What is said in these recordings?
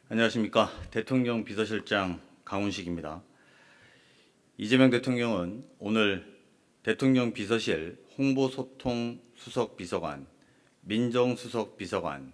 안녕하십니까. 대통령 비서실장 강훈식입니다. 이재명 대통령은 오늘 대통령 비서실 홍보소통 수석비서관, 민정수석 비서관,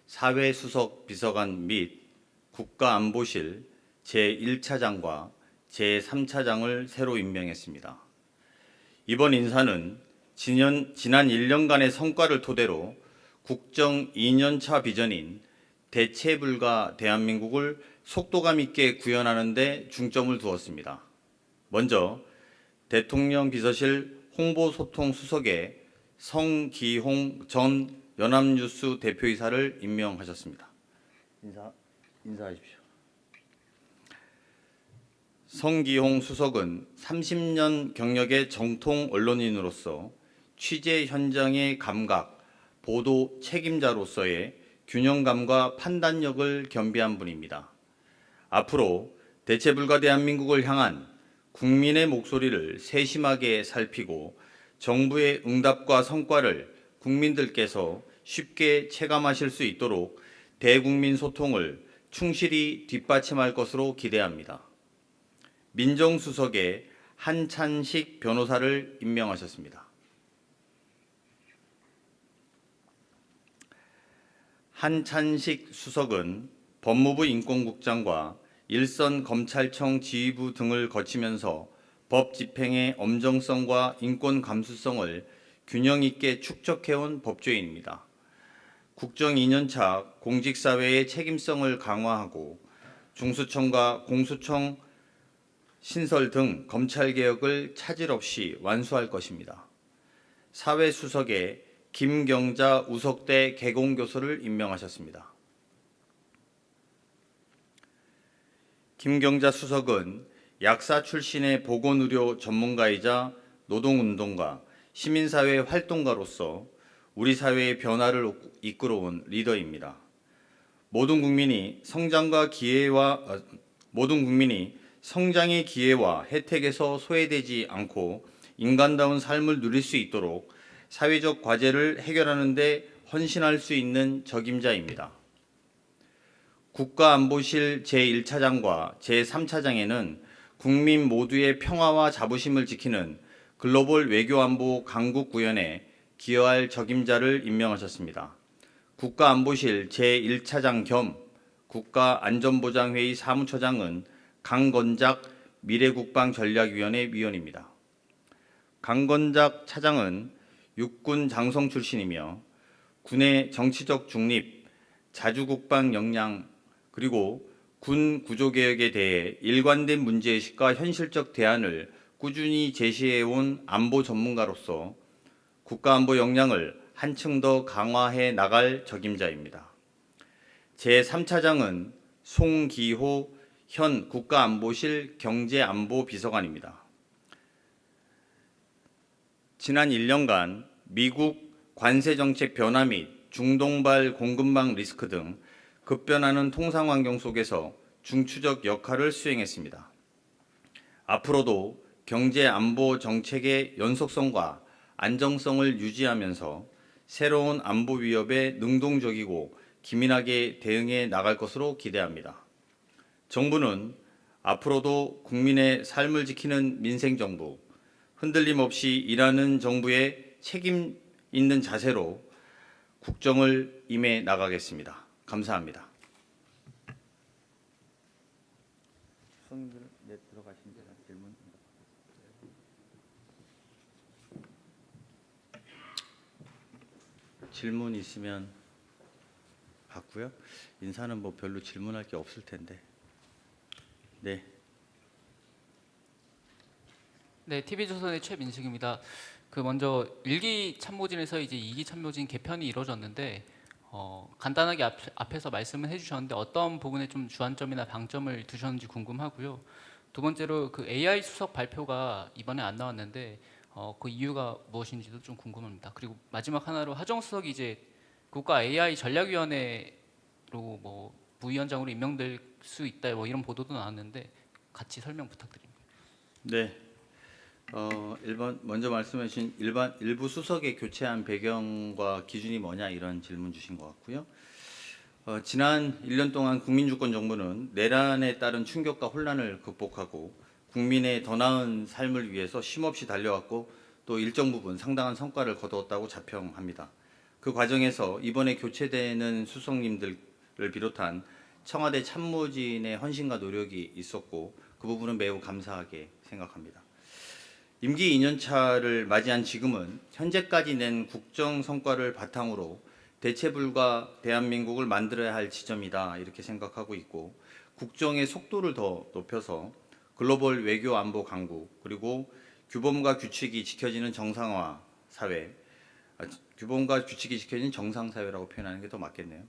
사회수석 비서관 및 국가안보실 제1차장과 제3차장을 새로 임명했습니다. 이번 인사는 지난 1년간의 성과를 토대로 국정 2년차 비전인 대체불가 대한민국을 속도감 있게 구현하는 데 중점을 두었습니다. 먼저 대통령 비서실 홍보소통수석에 성기홍 전 연합뉴스 대표이사를 임명하셨습니다. 인사하십시오. 성기홍 수석은 30년 경력의 정통 언론인으로서 취재 현장의 감각, 보도 책임자로서의 균형감과 판단력을 겸비한 분입니다. 앞으로 대체불가 대한민국을 향한 국민의 목소리를 세심하게 살피고 정부의 응답과 성과를 국민들께서 쉽게 체감하실 수 있도록 대국민 소통을 충실히 뒷받침할 것으로 기대합니다. 민정수석에 한찬식 변호사를 임명하셨습니다. 한찬식 수석은 법무부 인권국장과 일선검찰청 지휘부 등을 거치면서 법 집행의 엄정성과 인권 감수성을 균형 있게 축적해온 법조인입니다. 국정 2년차 공직사회의 책임성을 강화하고 중수청과 공수청 신설 등 검찰개혁을 차질 없이 완수할 것입니다. 사회수석에 김경자 우석대 개공교수를 임명하셨습니다. 김경자 수석은 약사 출신의 보건의료 전문가이자 노동운동가, 시민사회 활동가로서 우리 사회의 변화를 이끌어온 리더입니다. 모든 국민이 성장의 기회와 혜택에서 소외되지 않고 인간다운 삶을 누릴 수 있도록 사회적 과제를 해결하는 데 헌신할 수 있는 적임자입니다. 국가안보실 제1차장과 제3차장에는 국민 모두의 평화와 자부심을 지키는 글로벌 외교안보 강국구현에 기여할 적임자를 임명하셨습니다. 국가안보실 제1차장 겸 국가안전보장회의 사무처장은 강건작 미래국방전략위원회 위원입니다. 강건작 차장은 육군 장성 출신이며 군의 정치적 중립, 자주국방 역량, 그리고 군 구조개혁에 대해 일관된 문제의식과 현실적 대안을 꾸준히 제시해온 안보 전문가로서 국가안보 역량을 한층 더 강화해 나갈 적임자입니다. 제3차장은 송기호 현 국가안보실 경제안보비서관입니다. 지난 1년간 미국 관세정책 변화 및 중동발 공급망 리스크 등 급변하는 통상환경 속에서 중추적 역할을 수행했습니다. 앞으로도 경제안보 정책의 연속성과 안정성을 유지하면서 새로운 안보 위협에 능동적이고 기민하게 대응해 나갈 것으로 기대합니다. 정부는 앞으로도 국민의 삶을 지키는 민생정부, 흔들림 없이 일하는 정부의 책임 있는 자세로 국정을 임해 나가겠습니다. 감사합니다. 질문 있으면 받고요. 인사는 뭐 별로 질문할 게 없을 텐데. 네. 네, TV조선의 최민식입니다. 먼저 1기 참모진에서 이제 2기 참모진 개편이 이루어졌는데 간단하게 앞에서 말씀을 해주셨는데 어떤 부분에 좀 주안점이나 방점을 두셨는지 궁금하고요. 두 번째로 그 AI 수석 발표가 이번에 안 나왔는데 그 이유가 무엇인지도 좀 궁금합니다. 그리고 마지막 하나로 하정 수석이 이제 국가 AI 전략위원회로 뭐 부위원장으로 임명될 수 있다 뭐 이런 보도도 나왔는데 같이 설명 부탁드립니다. 네. 먼저 말씀해 주신 일부 수석의 교체한 배경과 기준이 뭐냐 이런 질문 주신 것 같고요. 지난 1년 동안 국민주권 정부는 내란에 따른 충격과 혼란을 극복하고 국민의 더 나은 삶을 위해서 쉼없이 달려왔고 또 일정 부분 상당한 성과를 거두었다고 자평합니다. 그 과정에서 이번에 교체되는 수석님들을 비롯한 청와대 참모진의 헌신과 노력이 있었고 그 부분은 매우 감사하게 생각합니다. 임기 2년차를 맞이한 지금은 현재까지 낸 국정 성과를 바탕으로 대체불가 대한민국을 만들어야 할 지점이다 이렇게 생각하고 있고 국정의 속도를 더 높여서 글로벌 외교 안보 강국 그리고 규범과 규칙이 지켜지는 정상화 사회 규범과 규칙이 지켜지는 정상사회라고 표현하는 게 더 맞겠네요.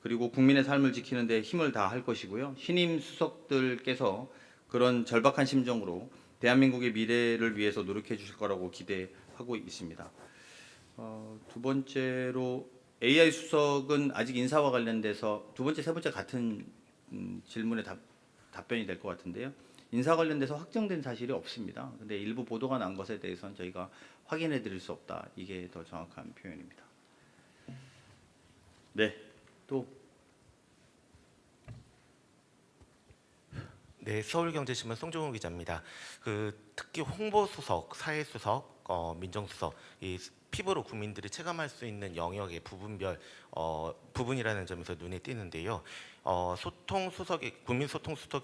그리고 국민의 삶을 지키는 데 힘을 다할 것이고요. 신임 수석들께서 그런 절박한 심정으로 대한민국의 미래를 위해서 노력해 주실 거라고 기대하고 있습니다. 두 번째로 AI 수석은 아직 인사와 관련돼서 두 번째, 세 번째 같은 질문에 답변이 될 것 같은데요. 인사 관련돼서 확정된 사실이 없습니다. 근데 일부 보도가 난 것에 대해서는 저희가 확인해 드릴 수 없다. 이게 더 정확한 표현입니다. 네, 또 네, 서울경제신문 송종훈 기자입니다. 특히 홍보수석, 사회수석, 민정수석, 이 피부로 국민들이 체감할 수 있는 영역의 부분별 부분이라는 점에서 눈에 띄는데요. 국민소통수석,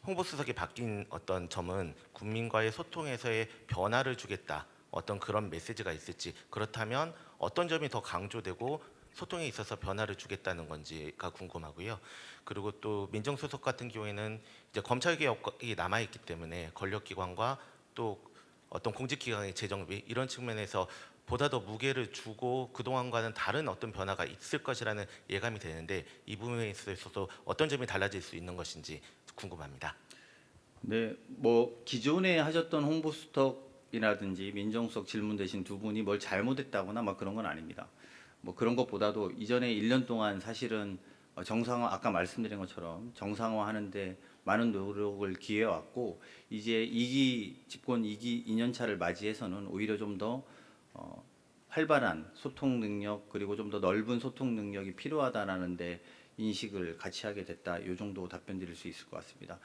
홍보수석이 바뀐 어떤 점은 국민과의 소통에서의 변화를 주겠다. 어떤 그런 메시지가 있을지, 그렇다면 어떤 점이 더 강조되고 소통에 있어서 변화를 주겠다는 건지가 궁금하고요. 그리고 또 민정수석 같은 경우에는 이제 검찰개혁이 남아있기 때문에 권력기관과 또 어떤 공직기관의 재정비 이런 측면에서 보다 더 무게를 주고 그동안과는 다른 어떤 변화가 있을 것이라는 예감이 되는데 이 부분에 있어서 어떤 점이 달라질 수 있는 것인지 궁금합니다. 네, 뭐 기존에 하셨던 홍보수석이라든지 민정수석 질문 대신 두 분이 뭘 잘못했다거나 막 그런 건 아닙니다. 뭐 그런 것보다도 이전에 1년 동안 사실은 정상화 아까 말씀드린 것처럼 정상화하는데 많은 노력을 기해왔고 이제 2기 집권 2기 2년차를 맞이해서는 오히려 좀 더 활발한 소통 능력 그리고 좀 더 넓은 소통 능력이 필요하다라는데 인식을 같이 하게 됐다. 이 정도 답변 드릴 수 있을 것 같습니다.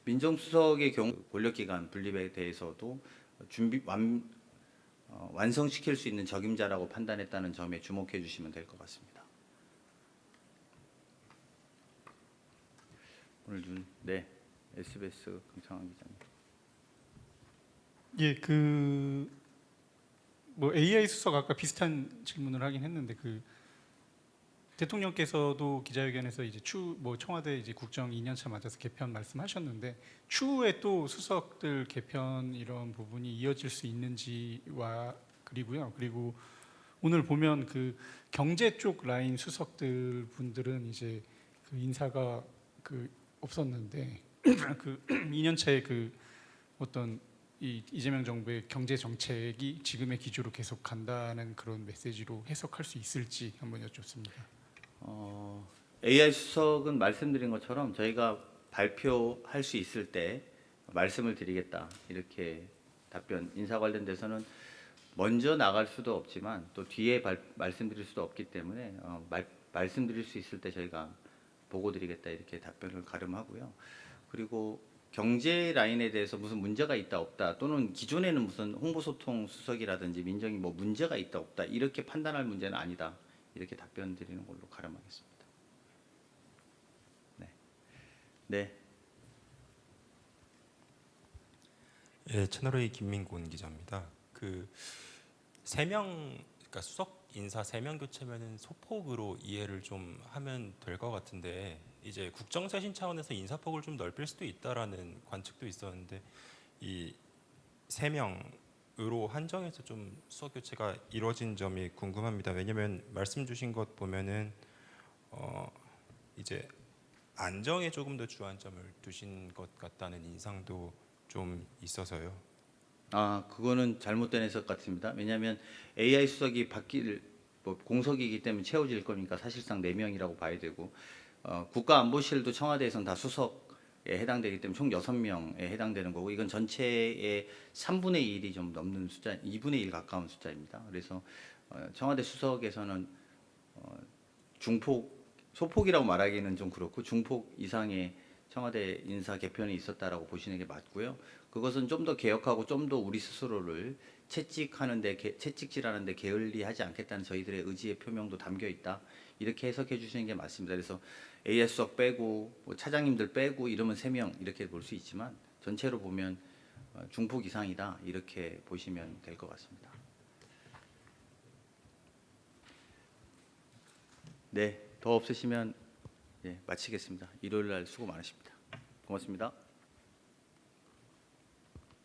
민정수석의 경우 권력기관 분립에 대해서도 완성시킬 수 있는 적임자라고 판단했다는 점에 주목해 주시면 될 것 같습니다. 오늘 네, SBS 강창환 기자님. 예, 뭐 AI 수석 아까 비슷한 질문을 하긴 했는데 대통령께서도 기자회견에서 이제 청와대 이제 국정 2년차 맞아서 개편 말씀하셨는데 추후에 또 수석들 개편 이런 부분이 이어질 수 있는지와 그리고 오늘 보면 경제 쪽 라인 수석들 분들은 이제 인사가 없었는데 2년차에 어떤 이재명 정부의 경제 정책이 지금의 기조로 계속 간다는 그런 메시지로 해석할 수 있을지 한번 여쭙습니다. AI 수석은 말씀드린 것처럼 저희가 발표할 수 있을 때 말씀을 드리겠다 이렇게 답변 인사 관련돼서는 먼저 나갈 수도 없지만 또 뒤에 말씀드릴 수도 없기 때문에 말씀드릴 수 있을 때 저희가 보고 드리겠다 이렇게 답변을 가름하고요. 그리고 경제 라인에 대해서 무슨 문제가 있다 없다 또는 기존에는 무슨 홍보소통 수석이라든지 민정이 뭐 문제가 있다 없다 이렇게 판단할 문제는 아니다 이렇게 답변 드리는 걸로 가름하겠습니다. 네, 네. 예, 채널A 김민곤 기자입니다. 그러니까 수석 인사 3명 교체면은 소폭으로 이해를 좀 하면 될 것 같은데 이제 국정쇄신 차원에서 인사폭을 좀 넓힐 수도 있다라는 관측도 있었는데 이 3명으로 한정해서 좀 수석 교체가 이루어진 점이 궁금합니다. 왜냐하면 말씀 주신 것 보면은 이제 안정에 조금 더 주안점을 두신 것 같다는 인상도 좀 있어서요. 그거는 잘못된 해석 같습니다. 왜냐하면 AI 수석이 공석이기 때문에 채워질 거니까 사실상 4명이라고 봐야 되고 국가안보실도 청와대에서는 다 수석에 해당되기 때문에 총 6명에 해당되는 거고 이건 전체의 3분의 1이 좀 넘는 숫자, 2분의 1 가까운 숫자입니다. 그래서 청와대 수석에서는 중폭 소폭이라고 말하기는 좀 그렇고 중폭 이상의 청와대 인사 개편이 있었다라고 보시는 게 맞고요. 그것은 좀 더 개혁하고 좀 더 우리 스스로를 채찍질하는데 게을리하지 않겠다는 저희들의 의지의 표명도 담겨 있다. 이렇게 해석해 주시는 게 맞습니다. 그래서 AS석 빼고 뭐 차장님들 빼고 이러면 3명 이렇게 볼 수 있지만 전체로 보면 중폭 이상이다 이렇게 보시면 될 것 같습니다. 네, 더 없으시면 마치겠습니다. 일요일 날 수고 많으십니다. 고맙습니다.